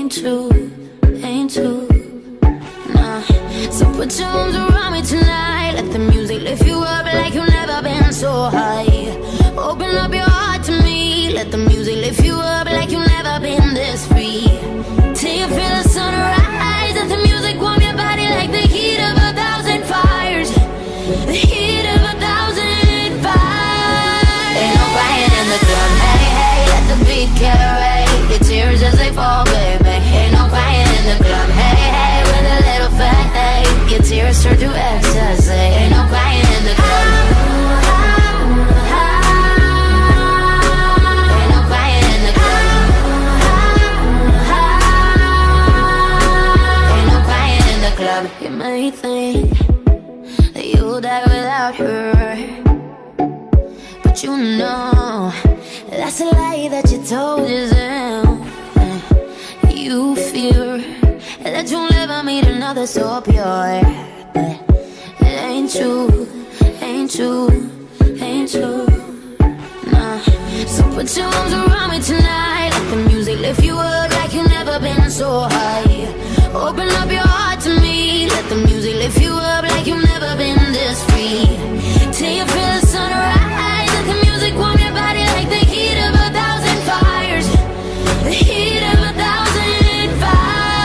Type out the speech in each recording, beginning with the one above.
ain't true, ain't true. Nah. So put your arms around me tonight. Let the music lift you up like you've never been so high. Open up your heart to me. Let the music lift you up like you've never been this free. Till you feel the sunrise. Let the music warm your body like the heat of 1,000 fires. The heat of 1,000 fires. Ain't no crying in the club. Hey, hey, let the beat carry your tears as they fall, baby. Ain't no crying in the club. Hey, hey, with a little faith, your tears turn to ecstasy. Ain't no crying in the club. Ain't no crying in the club. Ain't no crying in the club. You may think that you'll die without her, but you know that's a lie that you told yourself. You fear that you'll never meet another so pure, but it ain't true, ain't true, ain't true. Nah. So put your arms around me tonight. Let the music lift you up like you've never been so high. Open up your heart to me. Let the music lift you up like you've never been this free. Till you feel the sunrise. Let the music warm your body like the heat of 1,000 fires. The heat of 1,000 fires.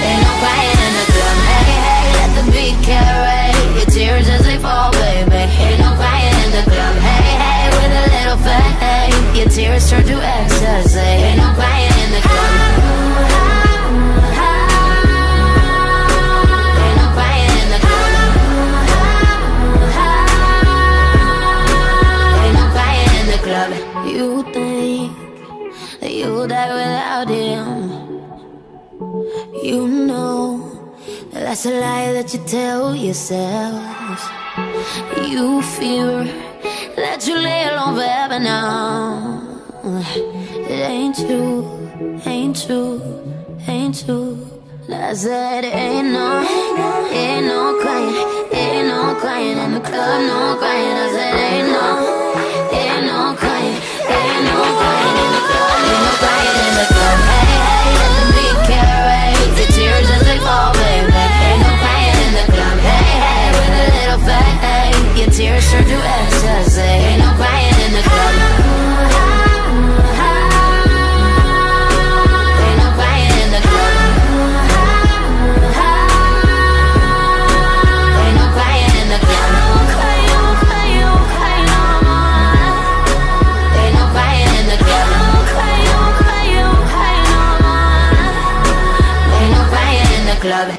Ain't no crying in the club. Hey, hey, let the beat carry your tears as they fall, baby. Ain't no crying in the club. Hey, hey, with a little faith, your tears turn to ecstasy. Ain't no crying in the club. Ain't no crying in the club. Ain't no crying in the club. You think that you'll die without him. You know that's a lie that you tell yourself. You fear that you lay alone forever now. It ain't true, ain't true, ain't true. I said ain't no crying, ain't no crying in the club, no crying. I said ain't no crying, ain't no crying in the club, ain't no crying in the club. Hey, hey, let the beat carry the tears as they fall, baby. Ain't no crying in the club. Hey, hey, with a little faith, your tears turn to ecstasy. Ain't no crying in the club. Ain't no crying in the club. Ain't no crying in the club. Ain't no crying in the club. Ain't no crying in the club.